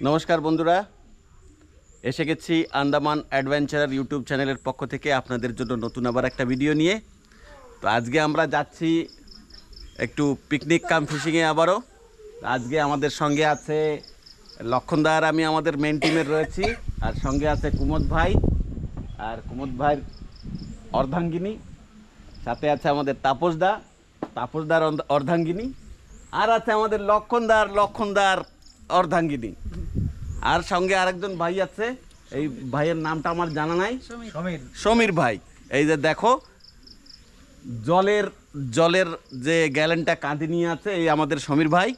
নমস্কার বন্ধুরা, এসে গেছি আন্দামান অ্যাডভেঞ্চারার ইউটিউব চ্যানেলের পক্ষ থেকে আপনাদের জন্য নতুন আবার একটা ভিডিও নিয়ে। তো আজকে আমরা যাচ্ছি একটু পিকনিক কাম ফিশিংয়ে আবারও। আজকে আমাদের সঙ্গে আছে লক্ষণদার, আমি আমাদের মেন টিমের রয়েছি, আর সঙ্গে আছে কুমোদ ভাই আর কুমোদ ভাইয়ের অর্ধাঙ্গিনী, সাথে আছে আমাদের তাপসদার অর্ধাঙ্গিনী, আর আছে আমাদের লক্ষণদার অর্ধাঙ্গিনী, আর সঙ্গে আরেকজন ভাই আছে। এই ভাইয়ের নামটা আমার জানা নাই, সমীর ভাই। এই যে দেখো জলের যে গ্যালেনটা কাঁধে নিয়ে আছে, এই আমাদের সমীর ভাই।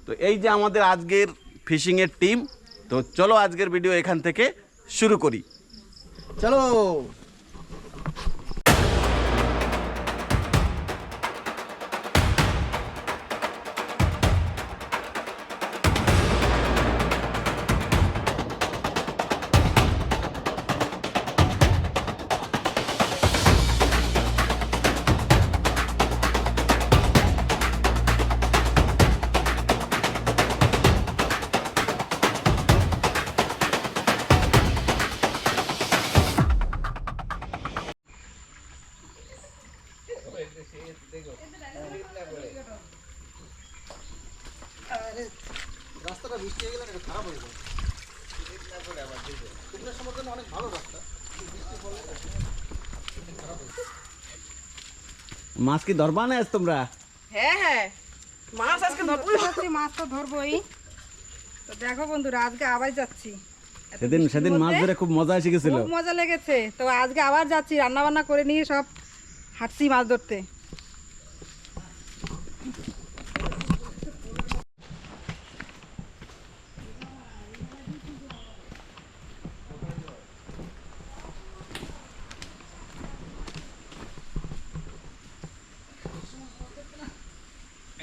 তো এই যে আমাদের আজকের ফিশিংয়ের টিম। তো চলো আজকের ভিডিও এখান থেকে শুরু করি, চলো। রাস্তাটা বৃষ্টি হয়ে গেলে একটু খারাপ হয়ে যায়। শুকনোর সময় জন্য অনেক ভালো রাস্তা, বৃষ্টি পড়লে খারাপ হয়ে যায়। মাছ কি ধরবা না তোমরা? হ্যাঁ মাছ আজকে ধরবো, মাছ তো ধরবোই। তো দেখো বন্ধুরা, আজকে আবার যাচ্ছি। সেদিন মাছ ধরে খুব মজা এসে গেছিল, খুব মজা লেগেছে। তো আজকে আবার যাচ্ছি, রান্না বান্না করে নিয়ে সব হাঁটছি মাছ ধরতে।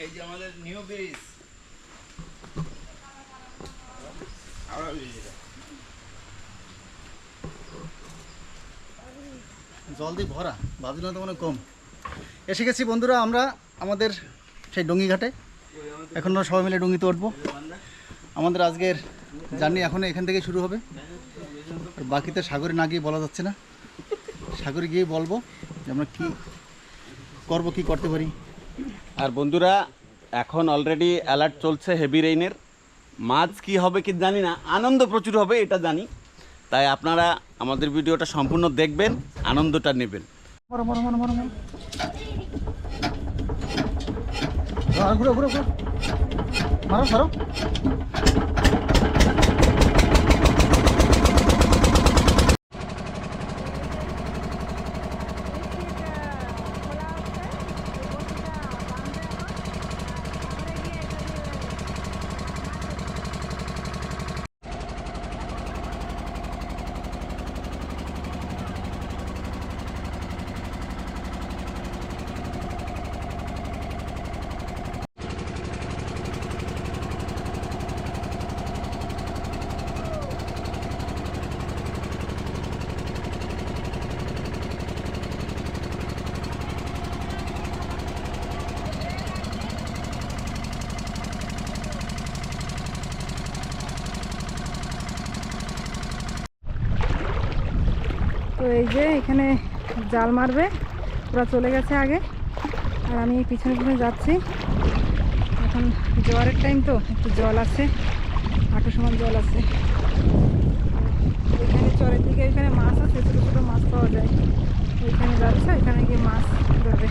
এই যে আমাদের নিউ ব্রিজ, জল দিয়ে ভরা, ভাবছিলাম তো মনে কম। এসে গেছি বন্ধুরা আমরা আমাদের সেই ডুঙ্গি ঘাটে। এখন সবাই মিলে ডুঙ্গিতে উঠবো। আমাদের আজকের জার্নি এখন এখান থেকে শুরু হবে, আর বাকিতে সাগরে না গিয়ে বলা যাচ্ছে না। সাগরে গিয়ে বলবো যে আমরা কী করবো, কী করতে পারি। আর বন্ধুরা এখন অলরেডি অ্যালার্ট চলছে হেভি রেইনের। মাছ কি হবে কি জানি না, আনন্দ প্রচুর হবে এটা জানি। তাই আপনারা আমাদের ভিডিওটা সম্পূর্ণ দেখবেন, আনন্দটা নেবেন। ঘুরো ঘুরো ঘুরো, মারো সারো। তো এই যে এখানে জাল মারবে, ওরা চলে গেছে আগে, আর আমি পিছনে পিছনে যাচ্ছি। এখন জোয়ারের টাইম, তো একটু জল আছে, হাঁটু সমান জল আছে। ওইখানে চরের দিকে ওইখানে মাছ আছে, ছোটো ছোটো মাছ পাওয়া যায়। ওইখানে যাচ্ছে, ওইখানে গিয়ে মাছ ধরবে।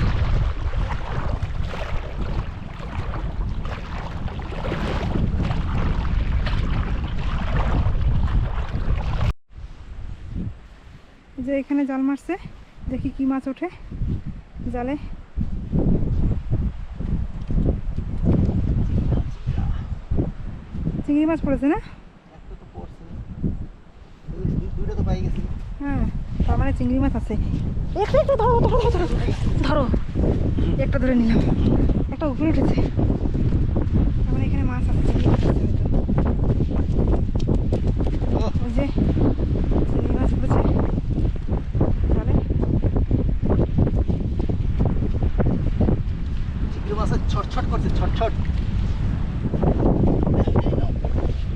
যে এখানে জাল মারছে, দেখি কি মাছ ওঠে জালে। চিংড়ি মাছ পড়েছে না? হ্যাঁ, তার মানে চিংড়ি মাছ আছে। একটু একটু ধরো ধরো ধরো ধরো, একটা ধরে নিলাম, একটা উপরে উঠেছে। তার মানে এখানে মাছ আছে, চিংড়ি মাছ আছে হয়তো। ওই যে চিংড়ি মাছ উঠেছে জালে। চিংড়ি মাছের ছটছট করছে, ছটছট।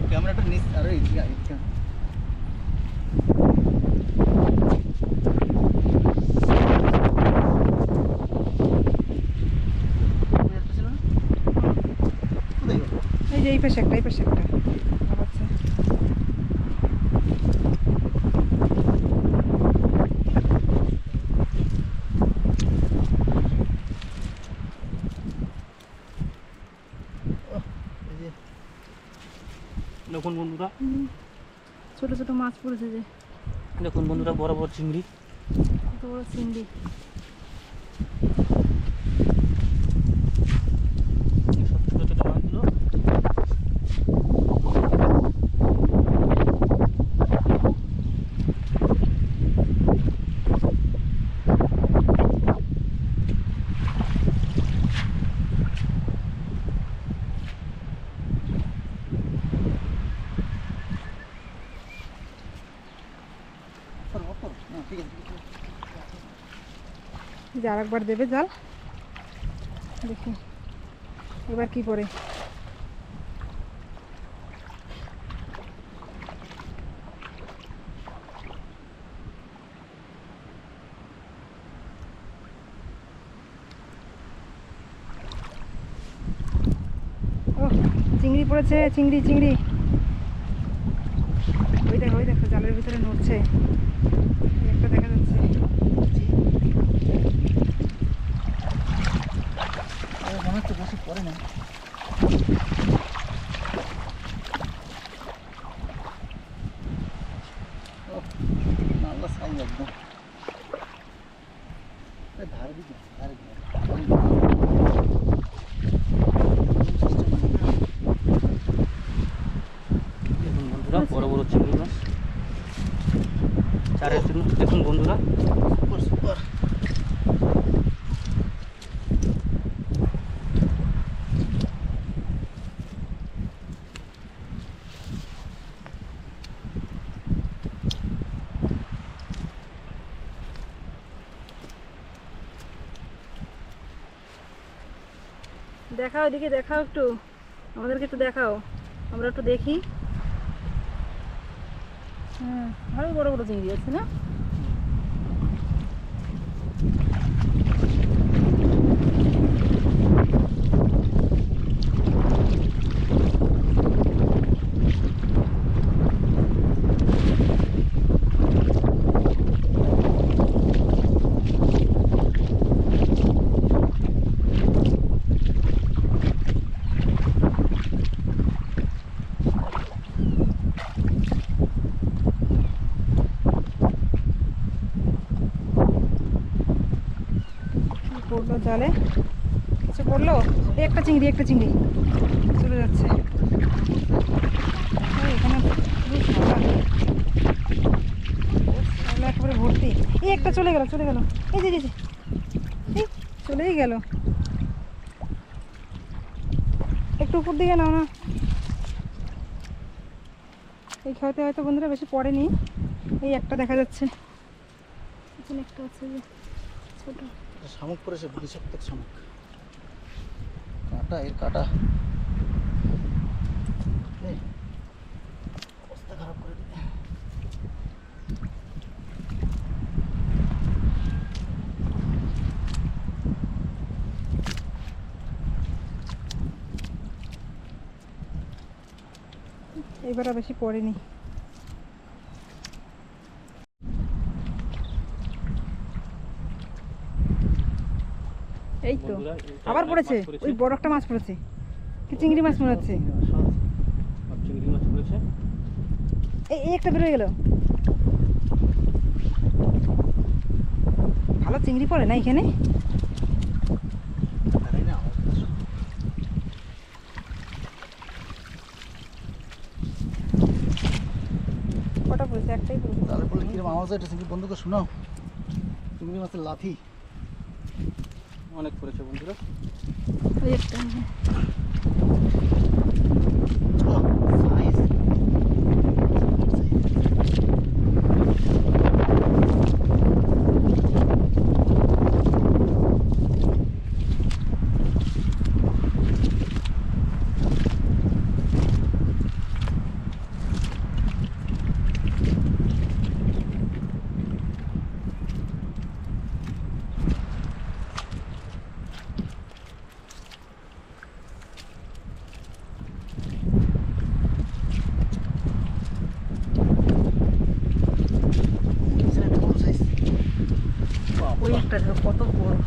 ক্যামেরাটা নিচ এদিকে আয়, এদিকে আয়। ওই একটা ছিল না? কোথায় গেল? এই যে এই পাশে একটা আচ্ছা এই যে দেখুন বন্ধুরা, ছোট ছোট মাছ পড়েছে যে, দেখুন বন্ধুরা, বড় বড় চিংড়ি। কত বড় চিংড়ি। সব ছোট ছোট মাছগুলো। না, ঠিক আছে, ঠিক আছে। এই যে আরেকবার দেবে জাল, দেখি এবার কি করে। ও চিংড়ি পড়েছে, চিংড়ি চিংড়ি। ওই দেখো জালের ভিতরে নড়ছে, এই একটা দেখা যাচ্ছে। মনে হচ্ছে বসে পড়ে না। আল্লাহ সাইজ একদম ধারে দিকে ধারে দিকে। দেখুন বন্ধুরা, বড় বড় চিংড়ি মাছ। চারের চিংড়ি দেখুন বন্ধুরা। Super super. দেখাও এদিকে, দেখাও একটু, আমাদেরকে একটু দেখাও, আমরা একটু দেখি। হ্যাঁ আরো বড় বড় চিংড়ি আছে না? পড়লো জালে, কিছু পড়লো। এই একটা চিংড়ি চলে যাচ্ছে। এখানে একেবারে ভর্তি। এই একটা চলে গেল, এই যে এই চলেই গেল। একটু উপর দিকে নাও না। এই খাওয়াতে হয়তো বন্ধুরা বেশি পড়েনি, এই একটা দেখা যাচ্ছে। এখানে একটা আছে যে ছোট শামুক পড়েছে, বিষাক্ত শামুক। কাঁটা, এর কাঁটা এই, অবস্থা খারাপ করে দিবে। এবার আর বেশি পড়েনি। এই তো বন্ধুরা, আবার পড়েছে, ওই বড় একটা মাছ পড়েছে। কি চিংড়ি মাছ মনে হচ্ছে। সব চিংড়ি মাছ পড়েছে। এই একটা বেরোয় গেল। ভালো চিংড়ি পড়ে না এখানে। দাঁড়াই না, আমার কথা শোনো। কটা পড়েছে? একটাই পড়েছে। তাহলে বলে কিরকম আওয়াজ হয়, এটা চিংড়ি বন্ধুকে শোনাও। চিংড়ি মাছের লাথি অনেক পড়েছে বন্ধুরা। ওই একটা সাইজ। কত বড়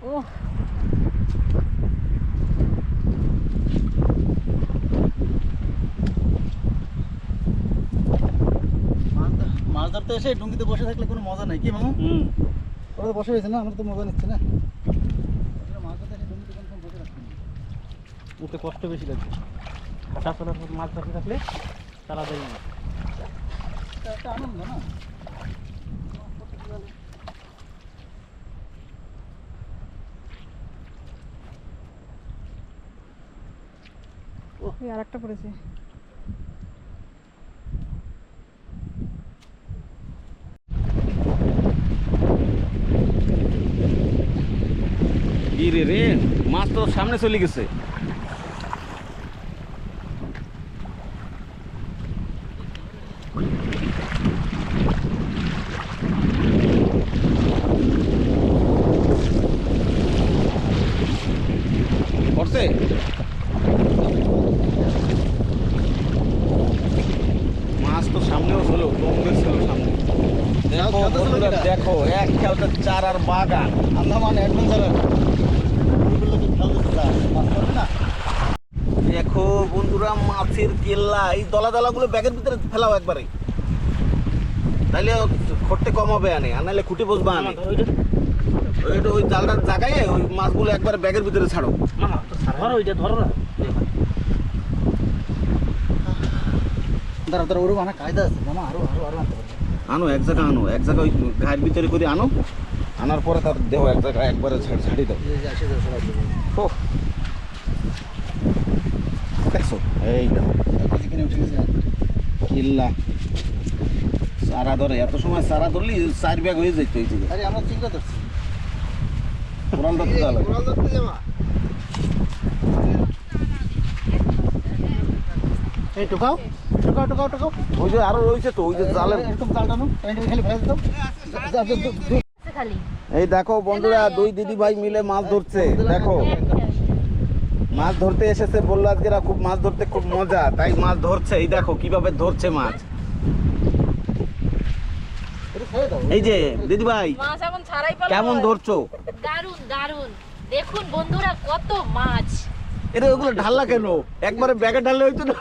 ও মাছ ধরতে এসে ডুঙ্গিতে বসে থাকলে কোনো মজা নাই কি মামু? ওরা তো বসে রয়েছে না, আমরা তো মজা নিচ্ছি না। মাছ ধরতে এসে ডুঙ্গিতে কোনো বসে রাখছি না। ওতে কষ্ট বেশি লাগবে। হাঁটা চলার পর মাছ ধরতে থাকলে তাড়াতাড়ি মাছ। এটা একটা আনন্দ না? আর একটা পড়েছে। কি রে রে, মাছ তো সামনে চলে গেছে। পড়ছে? মাছ তো সামনেও ছিল, কমবে ছিল সামনে। দেখো বন্ধুরা, দেখো এক খেলতে চার আর বাগান। আন্দামান অ্যাডভেঞ্চারার না। দেখো বন্ধুরা, মাছের কেল্লা। এই দলা দলাগুলো ব্যাগের ভিতরে ফেলাও একবারে, তাইলে খরতে কম হবে আনে, আর নাহলে খুঁটে বসবা আনে। ওইটা ওই জালটার জায়গায় ওই মাছগুলো একবার ব্যাগের ভিতরে ছাড়ো। মামা তো ধরো, ওইটা ধরো না। দাঁড়া দাঁড়া, ওরকম আনা কায়দা আছে মামা, আরো আরো আরো আনতে পারবে। আনো এক জায়গা, আনো এক জায়গায়, ওই ঘায়ের ভিতরে করে আনো। আনার পরে তার দেহ এক জায়গায় একবারে ছাড়ি দাও। আসে যাও সবাই। ও দেখছো, এই দেখো এখানে উঠে গেছে। কিল্লা চারা ধরে, এত সময় চারা ধরলি 4 ব্যাগ হয়ে যেত। এই জায়গায় আরে আমরা চিংড়া ধরছি। কোরাল ধরতে যাওয়া লাগে। কোরাল ধরতে যাওয়া। এই টুকাও টুকাও টুকাও টুকাও। ওই যে আরো রয়েছে তো, ওই যে জালের। এরকম জাল টানো, টাইনে খালি ফেলে দিতাম। এই দেখো বন্ধুরা, 2 দিদি ভাই মিলে মাছ ধরছে। দেখো মাছ ধরতে এসেছে, বললো আজকে এরা খুব মাছ ধরতে খুব মজা, তাই মাছ ধরছে। এই দেখো কিভাবে ধরছে মাছ। এই যে দিদি ভাই, মাছ এখন ছাড়াই পেলাম। কেমন ধরছো? দারুন দারুন, দেখুন বন্ধুরা কত মাছ। এটা ওগুলো ঢাললা কেন? একবারে ব্যাগে ঢাললে হইতো না।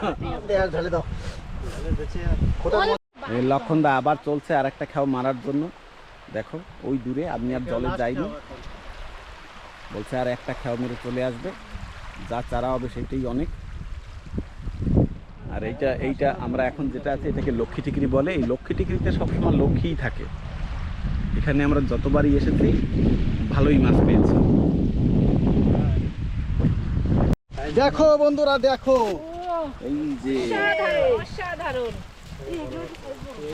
ঢালে দাও। এই লক্ষণদা আবার চলছে আর একটা খেও মারার জন্য। দেখো ওই দূরে, আমি আর জলে যাইনি, বলছে আর একটা খেও মেরে চলে আসবে, যা চারা হবে সেটাই অনেক। আর এইটা আমরা এখন যেটা আছে এটাকে লক্ষ্মী টিকরি বলে। এই লক্ষ্মী টিকরিতে সবসময় লক্ষ্মীই থাকে। এখানে আমরা যতবারই এসেছি ভালোই মাছ পেয়েছি। দেখো বন্ধুরা দেখো, এই যে অসাধারণ।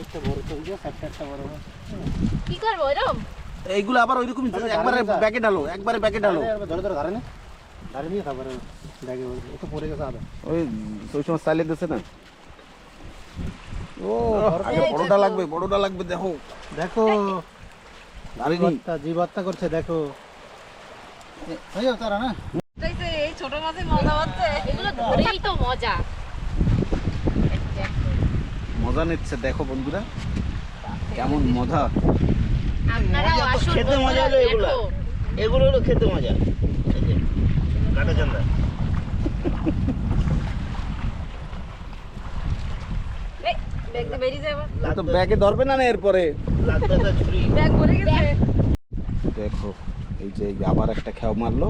একটা বড় চলছে, একটা বড়। কি করবো এরকম? এইগুলো আবার ওইরকম একবারে ব্যাগে ঢালো, একবারে ব্যাগে ঢালো। ধরে ধরে ধরে না, ধরে নিয়ে তারপরে ব্যাগে একটু পড়ে গেছে আদা। ওই সময় চালিয়ে দিচ্ছে না। ও আগে বড়টা লাগবে, বড়টা লাগবে। দেখো দেখো দাঁড়িয়ে জীবাত্তা করছে, দেখো ভাইয়া তারা না। এই ছোট মাছে মজা হচ্ছে, এগুলো ধরেই তো মজা। মজা নিচ্ছে। দেখো বন্ধুরা কেমন মজা। আপনারাও আসুন। খেতে মজা হলো এগুলো, দেখো। এগুলো হলো খেতে মজা। এই যে কাটা চান্দা, এই, ব্যাগ দিয়ে বেরিয়ে যাবো। তো ব্যাগে ধরবে না এরপরে। লাত্তাটা ছুরি। ব্যাগ ভরে গেছে। দেখো এই যে আবার একটা খেও মারলো।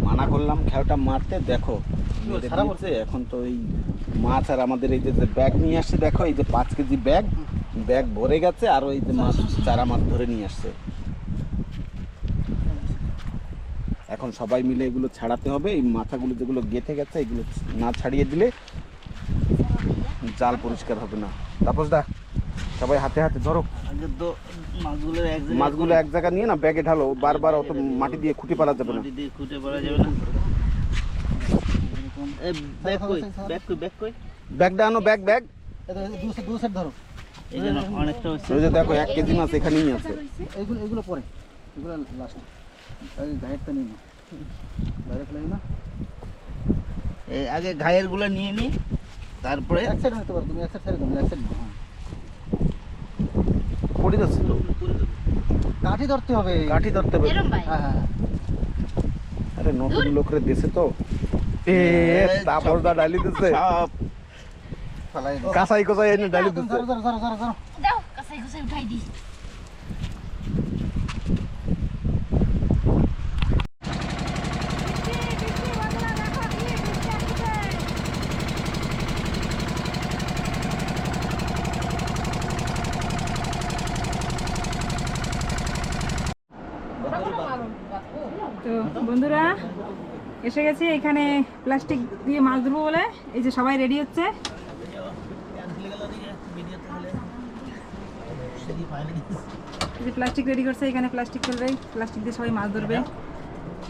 মানা করলাম খেওটা মারতে, দেখো মেরে দিয়েছে। এখন তো এই মাছ আর আমাদের এই যে ব্যাগ নিয়ে আসছে, দেখো এই যে 5 কেজি ব্যাগ ভরে গেছে। আর এই যে মাছ, চারা মাছ ধরে নিয়ে আসছে। এখন সবাই মিলে এগুলো ছাড়াতে হবে। এই মাথাগুলো যেগুলো গেঁথে গেছে, এগুলো না ছাড়িয়ে দিলে জাল পরিষ্কার হবে না। তাপস দা, সবাই হাতে হাতে ধরো আগে তো মাছগুলো এক জায়গা নিয়ে না ব্যাগে ঢালো। বারবার অত মাটি দিয়ে খুঁটি পালা যাবে না। মাটি দিয়ে খুঁটে পড়া যাবে না। এই ব্যাগ কই, ব্যাগ কই, ব্যাগ কই? ব্যাগটা আনো, ব্যাগ দু সেট ধরো। এই যে না, অনেকটা হচ্ছে। ওই যে দেখো 1 কেজি মাছ এখানেই আছে। এইগুলো এগুলো পরে, এগুলো লাস্ট। এই গায়েরটা নিয়ে না, ডাইরেক্ট লাগে না। এই আগে ঘায়ের গুলো নিয়ে নি, তারপরে এক সাইড নিতে পারো তুমি, এক সাইড ছেড়ে দাও, এক সাইড না। পড়ে যাচ্ছে তো। কাঠি ধরতে হবে। কাঠি ধরতে হবে। এরম ভাই হ্যাঁ হ্যাঁ আরে নতুন লোকরে দেশে তো এ তারপর দা ডালি দিছে ফেলাই দাও। কাঁচাই কোচাই এনে ডালি দিছে। ধরো ধরো ধরো ধরো ধরো। দাও কাছাই কুছাই উঠাই দিই তো বন্ধুরা এসে গেছি এখানে প্লাস্টিক দিয়ে মাছ ধরবো বলে। এই যে সবাই রেডি হচ্ছে। এই যে প্লাস্টিক রেডি করছে, এখানে প্লাস্টিক ফেলবে, প্লাস্টিক দিয়ে সবাই মাছ ধরবে।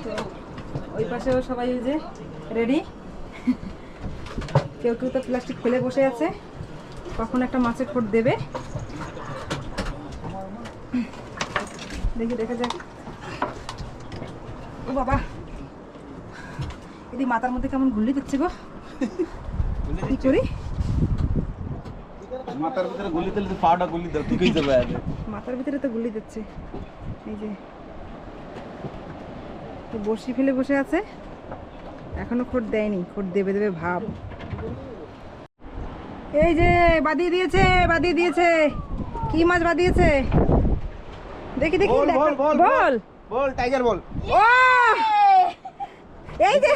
তো ওই পাশেও সবাই ওই যে রেডি। কেউ কেউ তো প্লাস্টিক ফেলে বসে আছে, কখন একটা মাছের ঠোঁট দেবে দেখি, দেখা যাক। ও বাবা, এদি মাথার মধ্যে কেমন গুল্লি দিচ্ছে গো, কি করি? মাথার ভিতরে গুলি দিলে পাউডার গুলি দাও ঠিক হয়ে যাবে। মাথার ভিতরে তো গুলি দিচ্ছে। এই যে তো বড়শি ফেলে বসে আছে, এখনো খোট দেয়নি, খোট দেবে দেবে ভাব। এই যে বাদিয়ে দিয়েছে, বাদিয়ে দিয়েছে। কি মাছ বাদিয়েছে দেখি দেখি। বল, বল, বল, বল বল টাইগার বল। ও এই যে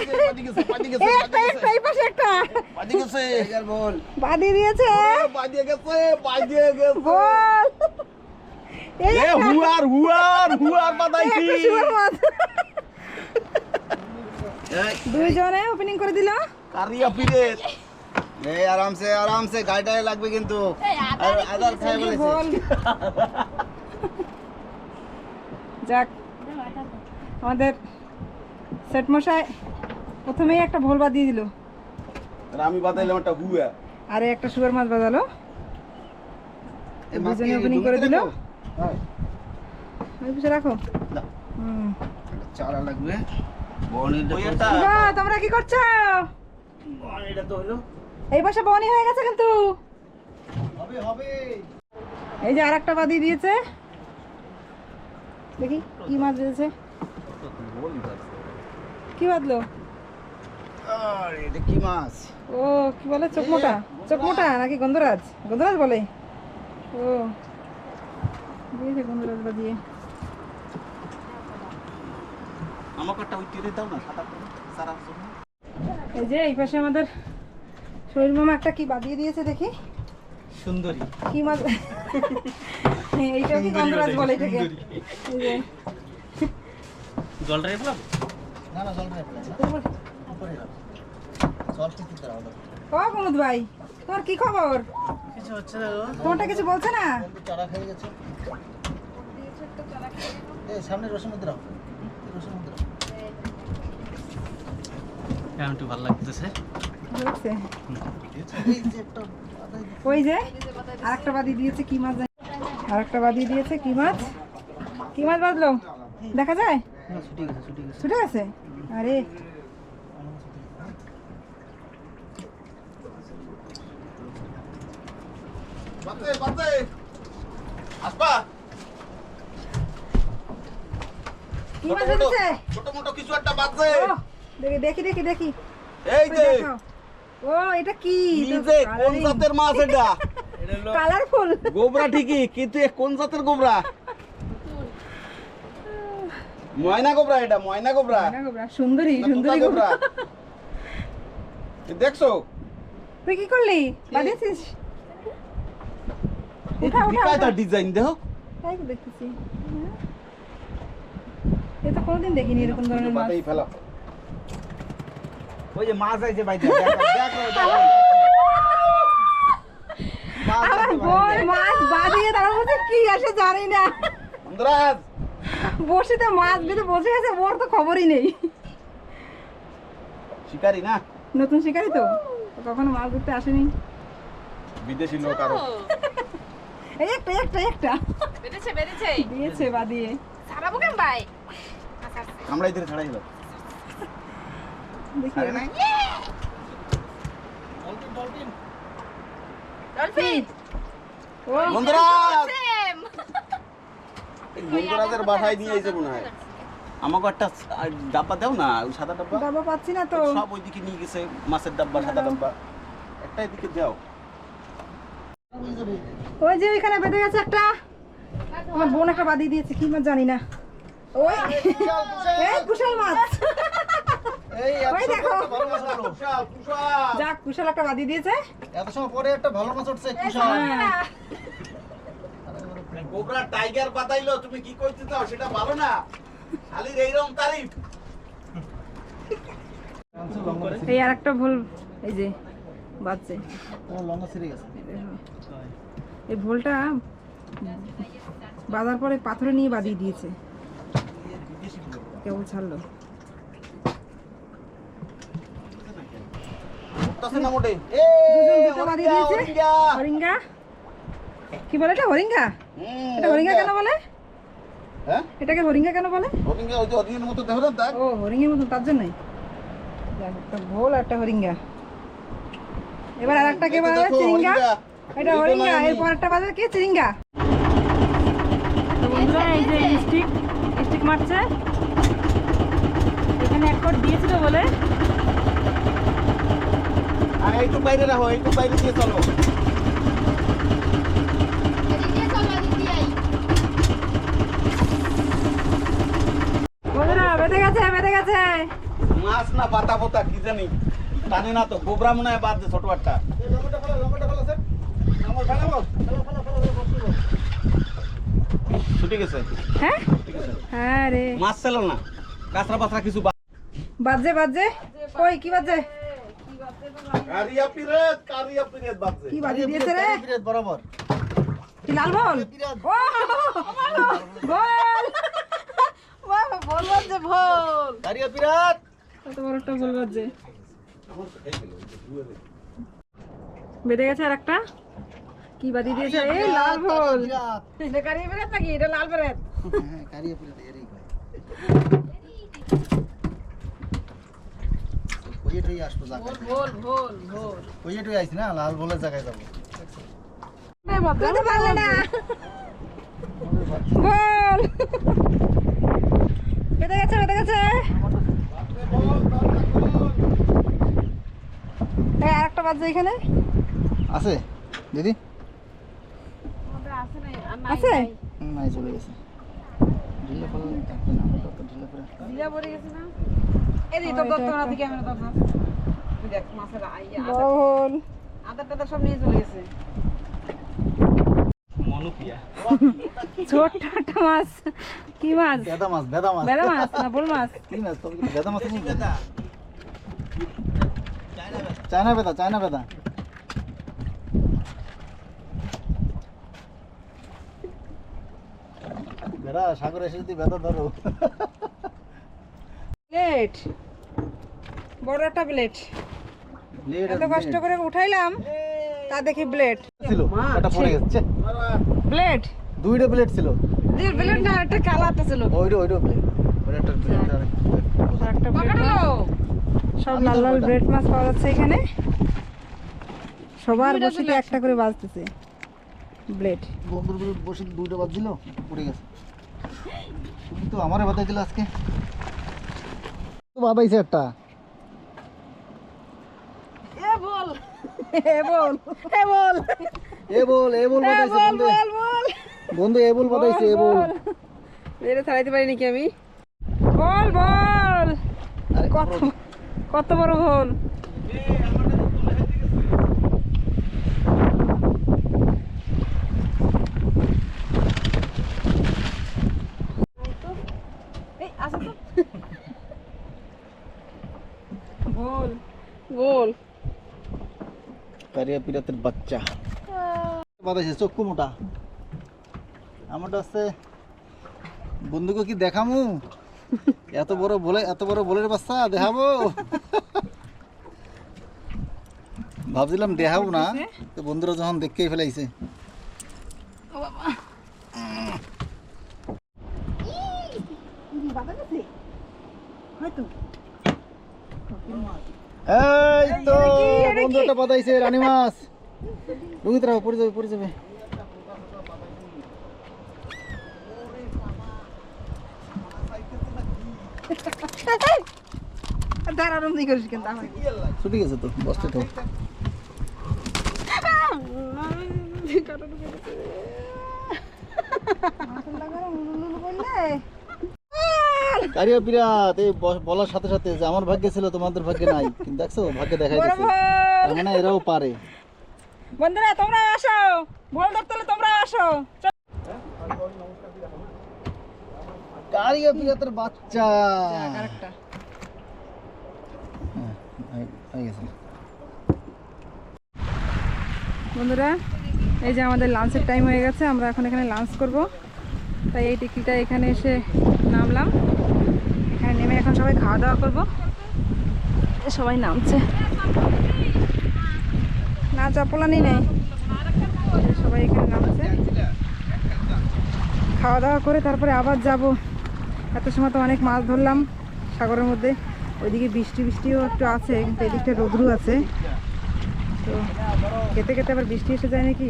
একটা একটা এই পাশে একটা বাদিয়ে গেছে টাইগার বল। বাদিয়ে দিয়েছে, বাদিয়ে গেছে, বাদিয়ে গেছে। বল। এই এ হুয়ার হুয়ার হুয়ার বাদাইছি। একটা শুয়োর মাছ। দুইজনে ওপেনিং করে দিল। কারিয়া পিরে এই আরামসে গাড়িটায় লাগবে কিন্তু। এই আর আদার খাই বলেছে। বল যাক, আমাদের সেট মশাই প্রথমেই একটা ভোল বাদিয়ে দিল, আমি বাদাইলাম একটা হুয়া। আরে একটা শুয়োর মাছ বাজালো। এই মাছ দুজনে কি ওপেনিং করে ডুবিতে দিল। রাখবো? হ্যাঁ, ওই পিছে রাখো। না, হুম। একটা চারা লাগবে। বনিটা ওই একটা বাহ, তোমরা কি করছো? বনিটা তো হলো। এই পাশে বনি হয়ে গেছে কিন্তু। হবে হবে। এই যে আরেকটা বাদিয়ে দিয়েছে, দেখি কি মাছ দিয়েছে। কি বাদলো? আর এটা কি মাছ? ও কি বলে, চোখমোটা? চোখমোটা নাকি গন্ধরাজ? গন্ধরাজ বলে। ও দিয়েছে গন্ধরাজ বাদিয়ে। আমাকে একটা ওই তীরে দাও না, সাদা করে সারা জন্য। এই যে এই পাশে আমাদের শরীর মামা একটা কি বাদিয়ে দিয়েছে, দেখি সুন্দরী কি মাছ। এইটাও কি গন্ধরাজ বলে এটাকে? এই যে জলটা রেখলাম। না না জল রাখবে না। উপরে রাখ। জল ঠিক দিতে রাখো। ও কুমুদ ভাই, তোমার কি খবর? কিছু হচ্ছে না গো। তোমারটা কিছু বলছে না? বন্ধু চারা খেয়ে গেছে। এই সামনে রসুন মধ্যে রাখো। রসুন মধ্যে রাখো। এখন একটু ভালো লাগতেছে। বলছে এই যে একটা আদায় ওই যে আরেকটা বাদিয়ে দিয়েছে, কি মাছ জানি? আরেকটা বাদিয়ে দিয়েছে, কি মাছ? কি মাছ বাদলো দেখা যায়? না ছুটি গেছে ছুটি গেছে। ছুটে গেছে? আরে বাতে বাতে আসবা। কি মাছ বেঁধেছে? ছোট মোটো কিছু একটা বাজছে। ও, দেখি দেখি দেখি দেখি। এই যে দেখাও। ও এটা কি? কি যে কোন জাতের মাছ এটা? কালারফুল। গোবরা ঠিকই, কিন্তু এ কোন জাতের গোবরা? ময়না গোবরা, এটা ময়না গোবরা। সুন্দরী না সুন্দরী তোতা গোবরা। এ দেখছো? তুই কি করলি? বাদিয়েছিস? উঠা উঠা বিকায়দার উঠা। ডিজাইন দেখো। তাই তো দেখতেছি। এ তো কোনোদিন দেখিনি এরকম ধরনের মাছ। বাতেই ফেলা। ওই যে মাছ আছে ভাই দেখো দেখো। আমার বোন মাছ বাদিয়ে তার মধ্যে কি আসে জানি না। বন্ধুরাজ বসিতে মাছ বেঁধে বসে আছে, ওর তো খবরই নেই। শিকারি না, নতুন শিকারি তো, ও কখনো মাছ ধরতে আসেনি। বিদেশি লোক আরো। এই একটা একটা একটা বেড়েছে বেড়েছে দিয়েছে বাদিয়ে। ছাড়াবো কেন ভাই? আমরাই ধরে ছাড়াই হলো। দেখি ডলফিন ও বন্ধুরাজ সেম বন্ধুরাজের বাসায় নিয়ে এসে মনে হয়। আমাকে একটা ডাব্বা দাও না, ওই সাদা ডাব্বা। ডাব্বা পাচ্ছি না তো। সব ওইদিকে নিয়ে গেছে, মাছের ডাব্বা, সাদা ডাব্বা। একটা এদিকে দাও। ওই যে ওইখানে বেঁধে গেছে একটা, আমার বোন একটা বাদিয়ে দিয়েছে, কি মাছ জানি না। ওই এই কুশাল মাছ। এই ওই দেখো। ভালো মাছ উঠলো। যাক, কুশাল একটা বাদিয়ে দিয়েছে। এত সময় পরে একটা ভালো মাছ উঠছে কুশাল। হ্যাঁ। কোবরা টাইগার পাতাইলো, তুমি কি করতে চাও সেটা ভালো না, শালির এইরকম তারিফ। এই আর একটা ভুল, এই যে বাজছে, লঙ্কা ছিঁড়ে গেছে। এই ভুলটা বাজার পরে পাথরে নিয়ে বাদিয়ে দিয়েছে, কেবল ছাড়লো। উঠতাছে না মোটে। দুজন দুটো বাদিয়ে দিয়েছে। হরিঙ্গা কি বলে এটা? হরিঙ্গা? এটা হরিঙ্গা কেন বলে? হ্যাঁ? এটাকে হরিঙ্গা কেন বলে? হরিঙ্গা ওই যে অরিজিনাল মতো দেখো না দাগ। ও হরিঙ্গের মতন, তার জন্যই। দেখ, একটা ভোল আর একটা হরিঙ্গা। এবার আর একটা কে বলে? চিরিঙ্গা। এটা হরিঙ্গা, এরপর একটা বাজে কি? চিরিঙ্গা। তো বন্ধুরা, এই যে স্টিক মারছে, এখানে এক কোট দিয়েছিল বলে। আর একটু বাইরে রাখো, একটু বাইরে দিয়ে চলো। বন্ধুরা, বেঁধে গেছে, বেঁধে গেছে। মাছ না পাতা পোতা কি জানি, টানে না তো। গোবরা মনে হয় বাদ দে ছোট একটা। ছুটে গেছে। হ্যাঁ হ্যাঁ রে, মাছ ছিল না, কাঁচরা পাথরা কিছু বাজে বাজে। কই কি বাজে? কারিয়া পিরেত বাজছে। কি বাজিয়ে দিয়েছে রে? পিরিয়ড বরাবর। কি লাল বল? ও বল, বাবা বল বাজে, ভোল। কারিয়া পিরাত। কত বড় একটা ভোল বাজে। বেঁধে গেছে আর একটা, কি বাজিয়ে দিয়েছে? এই লাল ভোল। এটা কারিয়া বেরেত নাকি? এটা লাল বেরেত। হ্যাঁ, কারিয়া পিরাত এরই কয়। কইয়েটই আসবো জায়গায়। ভোল ভোল ভোল। কইয়েটই আইছি না, লাল বলের জায়গায় যাবো। বেঁধে পারলে না। বল, বেঁধে গেছে, বেঁধে গেছে। এই আর একটা বাজে এখানে আছে দিদি? আছে। নাই, চলে গেছে। ঢিলে ফেলা থাকবে না, কত ঢিলে ফেলা। দিদা পড়ে গেছে না? এই যে তোর দত্ত না দিকে আমি দত্ত। তুই দেখ মাছের বড় ভোল। আদার টাদার সব নিয়ে চলে গেছে। মনুপিয়া। ছোট একটা মাছ। কি মাছ? বেদা মাছ, বেদা মাছ। বেদা মাছ না বোল মাছ? কি মাছ? তবে কি বেদা মাছ বলবো? চায়না বেদা, চায়না বেদা। বেড়া সাগরে এসে যদি বেদা ধরো। প্লেট, বড় একটা প্লেট। ব্লেড এত কষ্ট করে উঠাইলাম, তা দেখি ব্লেড। ছিল, এটা পড়ে গেছে। ব্লেড, দুইটা প্লেট ছিল। ব্লেড না, একটা কালারটা ছিল। ওইটা প্লেট। ওইটা একটা প্লেট আর একটা ব্লেড। সব লাল লাল ব্রেড মাছ পাওয়া যাচ্ছে এখানে। সবার বসিতে একটা করে বাজতেছে ব্লেড। বন্ধুর বিরুদ্ধে বসে দুইটা বাদ দিল, পড়ে গেছে। কিন্তু আমারে বাদাই দিল আজকে। তো বাদাইছে একটা। এ বল, এ বল, এ বল, এ বল বাদাইছে বন্ধু। বল বল বন্ধু এ বল বাদাইছে, এ বল। মেরে ছাড়াইতে পারি নাকি আমি? বল বল। আরে কত কত বড় ভোল। বল বল। কারিয়া পিরাতের বাচ্চা বাদাইছে, চক্ষু মোটা। আমারটা আছে বন্ধুকে কি দেখামু? এত বড় বলের বাচ্চা দেখাবো? ভাবছিলাম দেখাবো না, তো বন্ধুরা যখন দেখেই ফেলাইছে। এই তো বন্ধুটা বাদাইছে রানী মাছ। রুগীতে রাখো, পড়ে যাবে। দাঁড়ানো দিই করিস কিন্তু আমার ছুটি গেছে তো বসতে তো কারিয়া পিরাত এই বলার সাথে সাথে যে আমার ভাগ্যে ছিল তোমাদের ভাগ্যে নাই, কিন্তু দেখছো ভাগ্যে দেখাই দিচ্ছে, তার মানে এরাও পারে। বন্ধুরা তোমরা আসো, বল ধরতে তোমরা আসো। কারিয়া পিরাতের বাচ্চা আরেকটা হয়ে গেছে। বন্ধুরা এই যে আমাদের লাঞ্চের টাইম হয়ে গেছে, আমরা এখন এখানে লাঞ্চ করব। তাই এই টিকিটা এখানে এসে নামলাম, এখানে নেমে এখন সবাই খাওয়া দাওয়া করবো। সবাই নামছে, না চাপলানি নেই, সবাই এখানে নামছে। খাওয়া দাওয়া করে তারপরে আবার যাব। এত সময় তো অনেক মাছ ধরলাম সাগরের মধ্যে, ওইদিকে বৃষ্টিও একটু আছে, কিন্তু এদিকটা রোদ্রু আছে, তো খেতে খেতে আবার বৃষ্টি এসে যায় নাকি।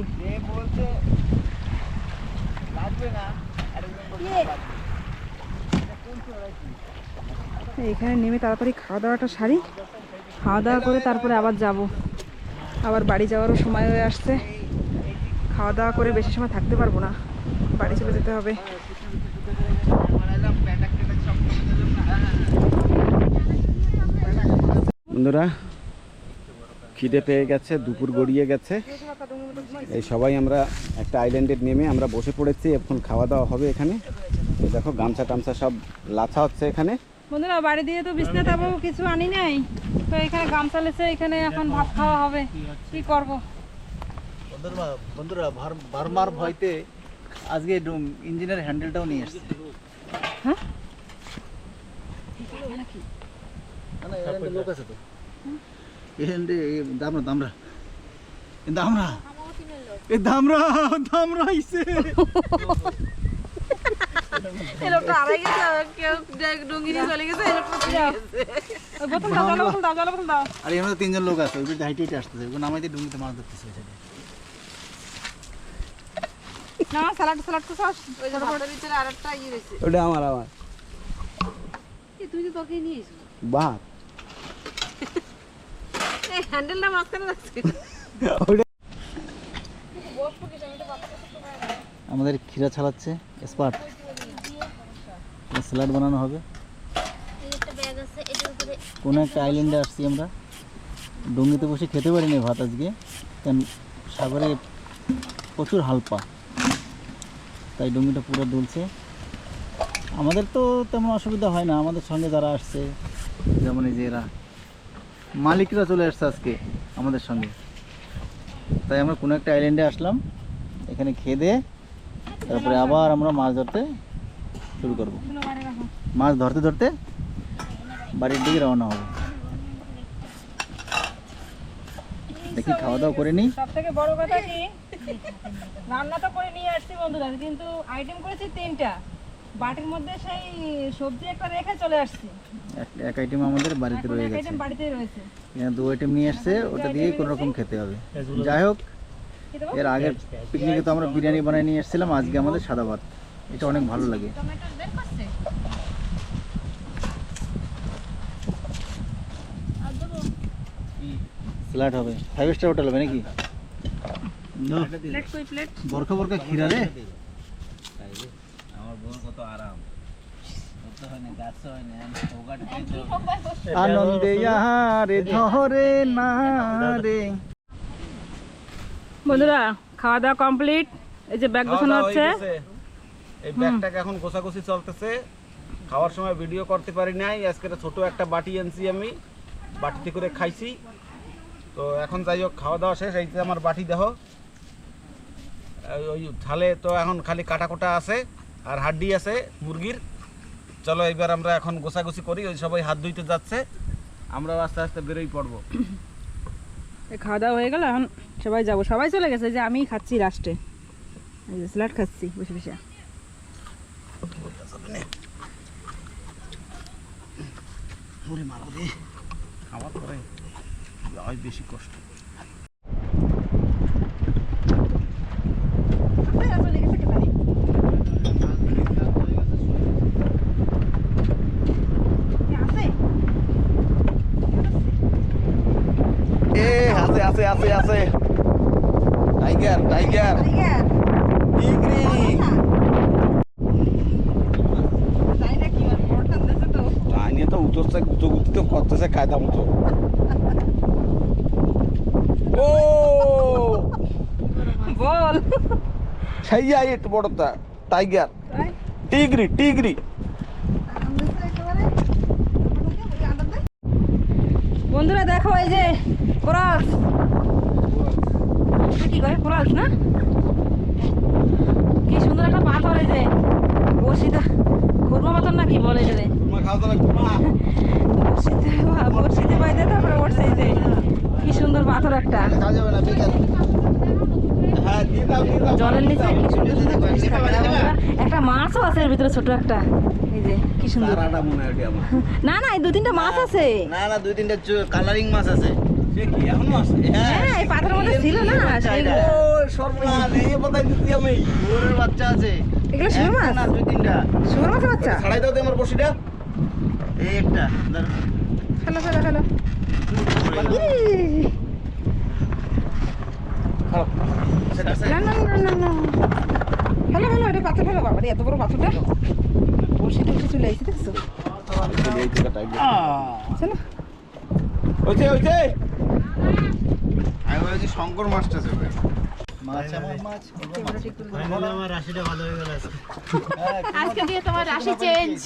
এখানে নেমে তাড়াতাড়ি খাওয়া দাওয়াটা সারি, খাওয়া দাওয়া করে তারপরে আবার যাব, আবার বাড়ি যাওয়ারও সময় হয়ে আসছে। খাওয়া দাওয়া করে বেশি সময় থাকতে পারবো না, বাড়ি চলে যেতে হবে। বন্ধুরা খিদে পেয়ে গেছে, দুপুর গড়িয়ে গেছে, এই সবাই আমরা একটা আইল্যান্ডে নেমে আমরা বসে পড়েছি, এখন খাওয়া দাওয়া হবে এখানে। এই দেখো গামছা টামছা সব লাছা হচ্ছে এখানে। বন্ধুরা বাড়ি দিয়ে তো বিছনা তাবো কিছু আনি নাই, তো এখানে গামছা লেছে, এখানে এখন ভাত খাওয়া হবে, কি করব। বন্ধুরা বারমার ভয়তে আজকে ইঞ্জিনের হ্যান্ডেলটাও নিয়ে এসেছে। হ্যাঁ না এখানে লোক আছে তো, এখানে দামরা দামরা এ দামরা দামরা আইছে। এই লোকটা আড়াই গেছে, কেউ ডুঙ্গি নিয়ে চলে গেছে, এই লোকটা চলে গেছে। ওই বোতল দাও, জল বোতল দাও, জল বোতল দাও। আর এখানে 3 জন লোক আছে, ওই হাইটে হাইটে আসতেছে, ওই নামাইতে ডুঙ্গিতে মাছ ধরতেছে। না স্যালাড তো সস, ওই যে ভাতের ভিতরে আরেকটা ইয়ে রয়েছে। ওটা আমার তুই তো তোকে নিয়ে এসো, বাহ এই হ্যান্ডেলটা মাঝখানে রাখছি। আমাদের ক্ষীরা ছাড়াচ্ছে স্পাট, স্যালাড বানানো হবে। কোনো একটা আইল্যান্ডে আসছি আমরা, ডুঙ্গিতে বসে খেতে পারিনি ভাত আজকে, কারণ সাগরে প্রচুর হালপা, তাই ডুঙ্গিটা পুরো দুলছে। আমাদের তো তেমন অসুবিধা হয় না, আমাদের সঙ্গে যারা আসছে, যেমন এই যে এরা মালিকরা চলে আসছে আজকে আমাদের সঙ্গে, তাই আমরা কোনো একটা আইল্যান্ডে আসলাম, এখানে খেয়ে দিয়ে তারপরে আবার আমরা মাছ ধরতে শুরু করব। মাছ ধরতে ধরতে বাড়ির দিকে রওনা হবে। দেখি খাওয়া দাওয়া করে নিই। সব থেকে বড় কথা কি, রান্না তো করে নিয়ে আসছি বন্ধুরা, কিন্তু আইটেম করেছি 3টা, বাটির মধ্যে সেই সবজি একটা রেখে চলে আসছি। এক আইটেম আমাদের বাড়িতে রয়ে গেছে, আইটেম বাড়িতেই রয়েছে। এখানে 2 আইটেম নিয়ে আসছে, ওটা দিয়েই কোনো রকম খেতে হবে। যাই হোক, এর আগের পিকনিকে তো আমরা বিরিয়ানি বানিয়ে নিয়ে এসেছিলাম, আজকে আমাদের সাদা ভাত, এটা অনেক ভালো লাগে। স্যালাড হবে, 5 স্টার হোটেল হবে নাকি? প্লেট কই প্লেট? বরকা বরকা ক্ষীরা রে, আনন্দে ইয়ারে ধরে না রে। বন্ধুরা খাওয়া দাওয়া কমপ্লিট, এই যে ব্যাগ গোছানো হচ্ছে। এই ব্যাগটাকে এখন গোছাগুছি চলতেছে। খাওয়ার সময় ভিডিও করতে পারি নাই, আজকে ছোট একটা বাটি আনছি, আমি বাটিতে করে খাইছি। তো এখন যাই হোক খাওয়া দাওয়া শেষ, এই যে আমার বাটি দেখো, ওই ঝালে তো এখন খালি কাটা কোটা আছে আর হাড্ডি আছে মুরগির। চলো এবার আমরা এখন গোছাগুছি করি, ওই সবাই হাত ধুইতে যাচ্ছে, আমরাও আস্তে আস্তে বেরোই পড়বো। খাওয়া দাওয়া হয়ে গেল, এখন সবাই যাবো, সবাই চলে গেছে, যে আমি খাচ্ছি লাস্টে, এই যে স্যালাড খাচ্ছি বসে বসে। খাওয়ার পরে বেশি কষ্ট। আছে আছে আছে টাইগার টাইগার টিগরি জানি না কি মানে বড়টা দিয়েছে তো টাইনি তো উঠছে গুতো তো করতেছে কায়দা মতো ও বল সেই একটু বড়টা টাইগার টিগরি টিগরি বন্ধুরা দেখো এই যে কোরাস কি করে কোরাস না কি সুন্দর একটা পাথর এই যে বসিটা খুরমা পাথর না কি বলে যে বসিতে বাইদে তারপরে উঠছে এই যে কি সুন্দর পাথর একটা খাওয়া যাবে না বেকার হ্যাঁ দিয়ে দাও জলের নিচে কি সুন্দর সুন্দর জিনিস থাকে। বন্ধুরা, একটা মাছও আছে এর ভিতরে ছোট একটা এই যে কি সুন্দর তারাটা মনে হয় আমার না না এই 2-3টা মাছ আছে না না 2-3টা কালারিং মাছ আছে। সে কি এখনো আছে হ্যাঁ এই পাথরের মধ্যে ছিল না সেইগুলো। ও সর্বনাশ এই বতাই দিচ্ছি আমি ওরের বাচ্চা আছে। এগুলো শিঙি মাছ না 2-3টা। শিঙি মাছের বাচ্চা ছাড়াই দাও তো আমার বসিটা এই একটা ধর। ফেলো ফেলো ফেলো না না না না না ফেলো ফেলো এটা পাথর ফেলো বাবা রে, এত বড় পাথরটা বসে টসে চলে আসছে দেখছো চলো ওইছে ওইছে আমি বলছি শঙ্কর মাছটা আছে ওখানে। মাছ আমার মাছ আমার রাশিটা ভালো হয়ে গেল আজকে দিয়ে তোমার রাশি চেঞ্জ।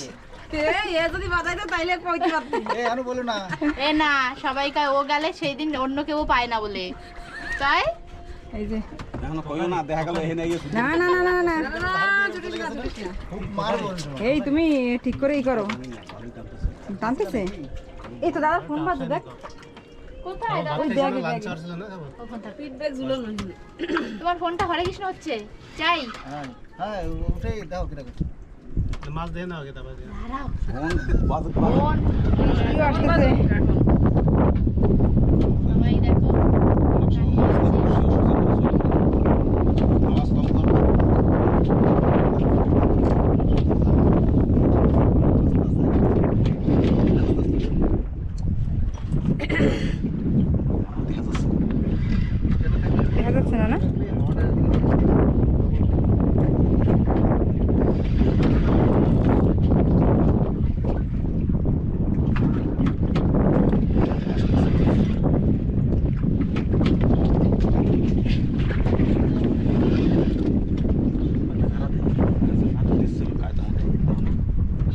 এ যদি বাজাইতো তাইলে কইতে পারতি এই আনু বলো না এ না সবাই কয় ও গেলে সেই দিন অন্য কেউ পায় না বলে তাই এই যে এখনো কইও না দেখা গেল এখানে গিয়ে না না না না না খুব মার বলছো এই তুমি ঠিক করেই করো টানতেছে এই তো দাদা ফোন বাজে দেখ কোথায় দাদা? ওই ব্যাগে ব্যাগে ও ফোনটা ফিডব্যাক ঝুলানো তোমার ফোনটা হরে কৃষ্ণ হচ্ছে চাই হ্যাঁ হ্যাঁ উঠে দাও কি দেখো মাছ দিয়ে না আগে তারপর দাঁড়াও ফোন কি আসতেছে সবাই দেখো দেখা যাচ্ছে না না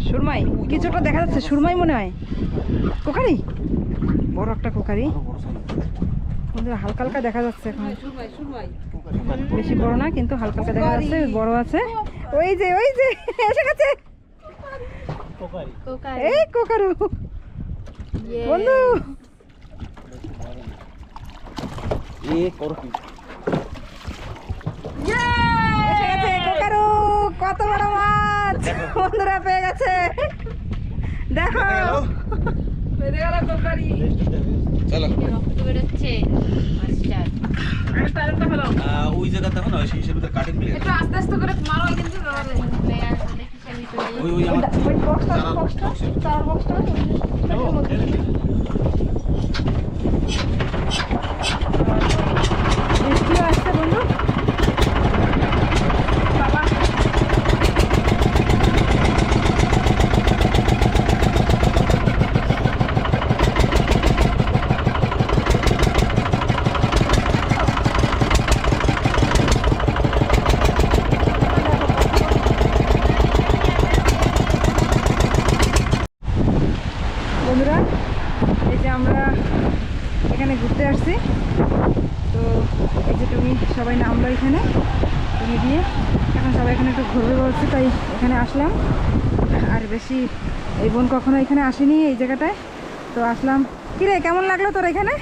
সুরমাই কিছুটা দেখা যাচ্ছে সুরমাই মনে হয় কোকারি বড় একটা কোকারি বন্ধুরা হালকা হালকা দেখা যাচ্ছে এখন বেশি বড় না কিন্তু হালকা হালকা দেখা যাচ্ছে বড় আছে ওই যে এসে গেছে কোকারি এই কোকারু বন্ধু এ করো কি এসে গেছে কোকারু কত বড় মাছ বন্ধুরা পেয়ে গেছে দেখো পেয়ে গেল কোকারি চলো রক্ত বেরোচ্ছে মাছটার ওই জায়গাতে এখন ওই হিসেবে তো কাটিং প্লেয়ার একটু আস্তে আস্তে করে মারো কিন্তু প্লেয়ার দেখি সে ভিতরে ওই ওই আমার ওই বক্সটা চার বক্সটা বৃষ্টিও আসছে বন্ধু বাবা বন্ধুরা এই যে আমরা এখানে ঘুরতে আসছি তো এই যে তুমি সবাই নামলো এখানে তুমি দিয়ে এখন সবাই এখানে একটু ঘুরবে বলছে তাই এখানে আসলাম আর বেশি এই বোন কখনো এখানে আসেনি এই জায়গাটায় তো আসলাম কিরে কেমন লাগলো তোর এখানে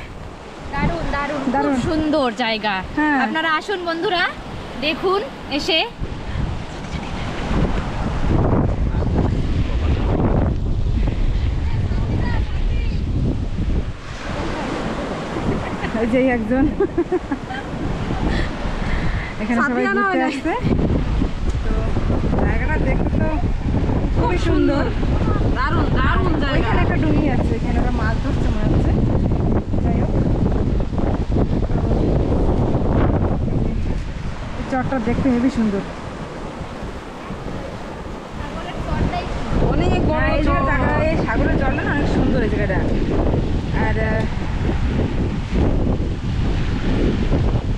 দারুণ দারুণ দারুণ। খুব সুন্দর জায়গা হ্যাঁ। আপনারা আসুন বন্ধুরা দেখুন এসে ওই যে একজন এখানে সবাই ঘুরতে আসছে তো জায়গাটা দেখতে তো খুবই সুন্দর দারুণ দারুণ ওইখানে একটা ডুঙি আছে, এখানে ওরা মাছ ধরছে মনে হচ্ছে। যাই হোক চরটা দেখতে হেবি সুন্দর, অনেক বড়। এই জায়গাটা এই সাগরের জলটা না অনেক সুন্দর এই জায়গাটা। আর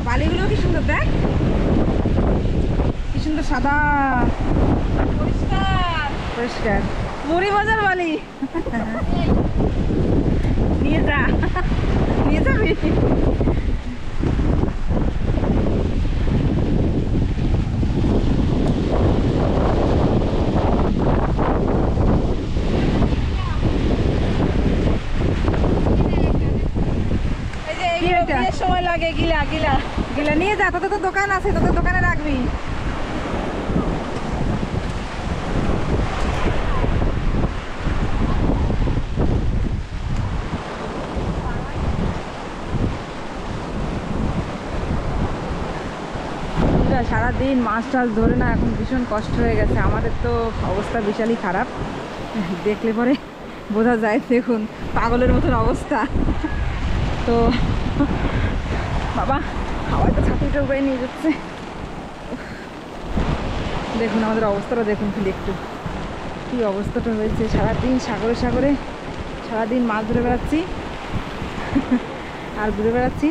বালিগুলো কি সুন্দর, দেখ কি সুন্দর সাদা পরিষ্কার পরিষ্কার। মুড়ি বাজার বালি নিয়ে যা, নিয়ে যাবি। সময় লাগে গিলা গিলা গিলা নিয়ে যা, তোদের তো দোকান আছে, তোদের দোকানে রাখবি। সারাদিন মাছ টাছ ধরে না এখন ভীষণ কষ্ট হয়ে গেছে আমাদের, তো অবস্থা বিশালই খারাপ, দেখলে পরে বোঝা যায়। দেখুন পাগলের মতন অবস্থা। তো বাবা হাওয়ায় তো ছাতিটা উপরে নিয়ে যাচ্ছে। দেখুন আমাদের অবস্থাটা দেখুন খালি একটু, কী অবস্থাটা হয়েছে। সারাদিন সাগরে সাগরে সারাদিন মাছ ধরে বেড়াচ্ছি আর ঘুরে বেড়াচ্ছি।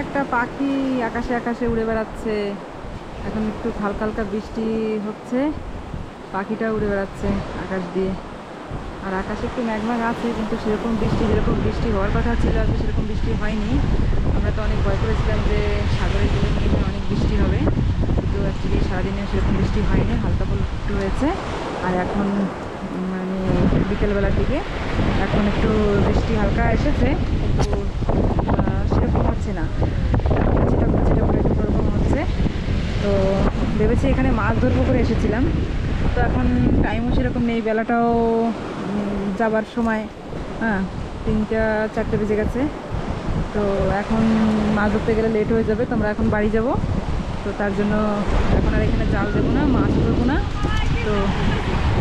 একটা পাখি আকাশে আকাশে উড়ে বেড়াচ্ছে। এখন একটু হালকা হালকা বৃষ্টি হচ্ছে, পাখিটা উড়ে বেড়াচ্ছে আকাশ দিয়ে। আর আকাশে একটু মেঘ আছে, কিন্তু সেরকম বৃষ্টি যেরকম বৃষ্টি হওয়ার কথা ছিল আজকে সেরকম বৃষ্টি হয়নি। আমরা তো অনেক ভয় করেছিলাম যে সাগরে গেলে নেমে অনেক বৃষ্টি হবে, কিন্তু অ্যাকচুয়ালি সারাদিনে সেরকম বৃষ্টি হয়নি, হালকা ফুল একটু হয়েছে। আর এখন মানে বিকেলবেলার দিকে এখন একটু বৃষ্টি হালকা এসেছে, কিন্তু সেরকম হচ্ছে না, এরকম হচ্ছে। তো ভেবেছি এখানে মাছ ধরবো করে এসেছিলাম, তো এখন টাইমও সেরকম নেই, বেলাটাও যাবার সময় 3-4 বেজে গেছে। তো এখন মাছ ধরতে গেলে লেট হয়ে যাবে, তো আমরা এখন বাড়ি যাব। তো তার জন্য এখন আর এখানে জাল দেবো না, মাছ ধরবো না। তো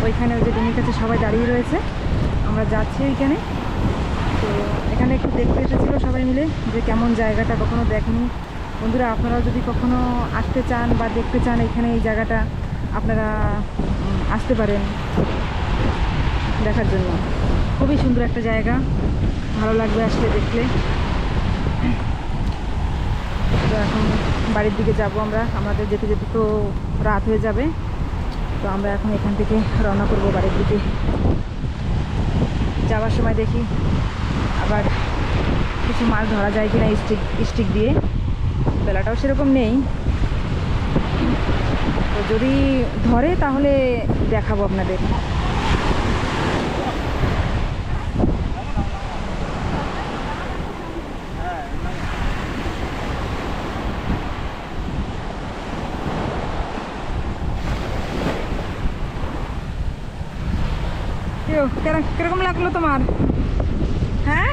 ওইখানে ওই যে ডিঙির কাছে সবাই দাঁড়িয়ে রয়েছে, আমরা যাচ্ছি ওইখানে। তো এখানে একটু দেখতে এসেছিলো সবাই মিলে যে কেমন জায়গাটা, কখনো দেখেনি। বন্ধুরা আপনারাও যদি কখনো আসতে চান বা দেখতে চান এখানে এই জায়গাটা, আপনারা আসতে পারেন দেখার জন্য। খুবই সুন্দর একটা জায়গা, ভালো লাগবে আসলে দেখলে। তো এখন বাড়ির দিকে যাব আমরা, আমাদের যেতে যেতে তো রাত হয়ে যাবে। তো আমরা এখন এখান থেকে রওনা করব বাড়ির দিকে। যাওয়ার সময় দেখি আবার কিছু মাছ ধরা যায় কিনা স্টিক দিয়ে, বেলাটাও সেরকম নেই। তো যদি ধরে তাহলে দেখাবো আপনাদের। কিরকম লাগলো তোমার? হ্যাঁ,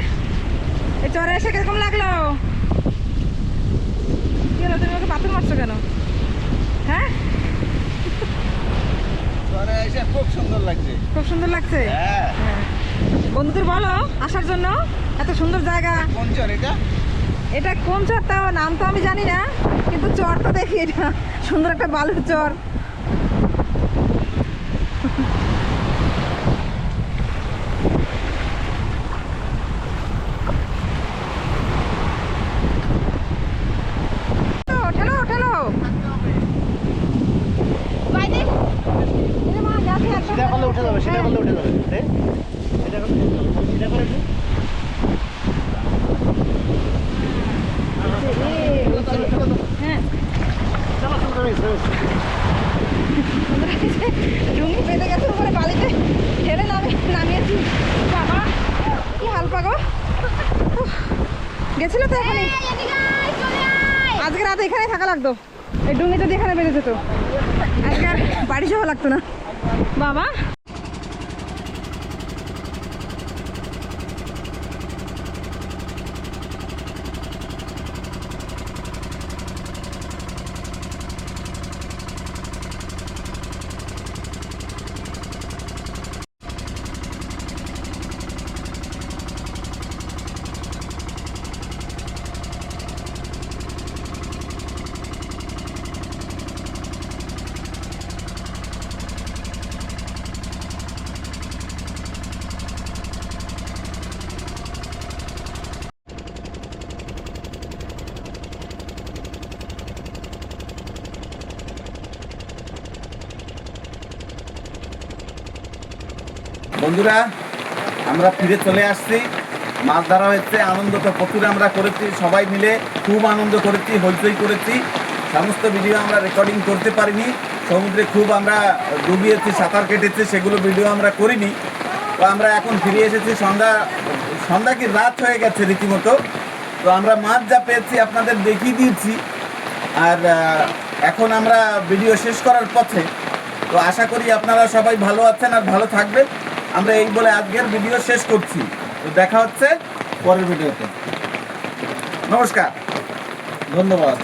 এই চরে এসে কিরকম লাগলো? কি হলো, তুমি ওকে পাথর মারছো কেন? হ্যাঁ, চরে এসে খুব সুন্দর লাগছে। খুব সুন্দর লাগছে। হ্যাঁ, বন্ধুদের বলো আসার জন্য, এত সুন্দর জায়গা। কোন চর এটা? এটা কোন চর তাও নাম তো আমি জানি না, কিন্তু চরটা দেখি, এটা সুন্দর একটা বালুর চর। সেটা করলে উঠে যাবে, সেটা করলে উঠে যাবে। সেটা করলে সেটা করে একটু। হ্যাঁ, চলো চলো ডুঙ্গি পেতে গেছে উপরে, বালিতে ঠেলে নামিয়েছি। বাবা কি হাল পাগো, গেছিল তো এখানে। আজকে রাতে এখানে থাকা লাগতো, এই ডুঙ্গি যদি এখানে বেঁধে যেত আজকে আর বাড়ি যাওয়া লাগতো না। বাবা বন্ধুরা আমরা ফিরে চলে আসছি। মাছ ধরা হয়েছে, আনন্দ তো প্রচুর আমরা করেছি, সবাই মিলে খুব আনন্দ করেছি, হইচই করেছি। সমস্ত ভিডিও আমরা রেকর্ডিং করতে পারিনি, সমুদ্রে খুব আমরা ডুবিয়েছি, সাঁতার কেটেছি, সেগুলো ভিডিও আমরা করিনি। তো আমরা এখন ফিরে এসেছি, সন্ধ্যা কি রাত হয়ে গেছে রীতিমতো। তো আমরা মাছ যা পেয়েছি আপনাদের দেখিয়ে দিয়েছি, আর এখন আমরা ভিডিও শেষ করার পথে। তো আশা করি আপনারা সবাই ভালো আছেন আর ভালো থাকবেন। আমরা এই বলে আজকের ভিডিও শেষ করছি। তো দেখা হচ্ছে পরের ভিডিওতে। নমস্কার, ধন্যবাদ।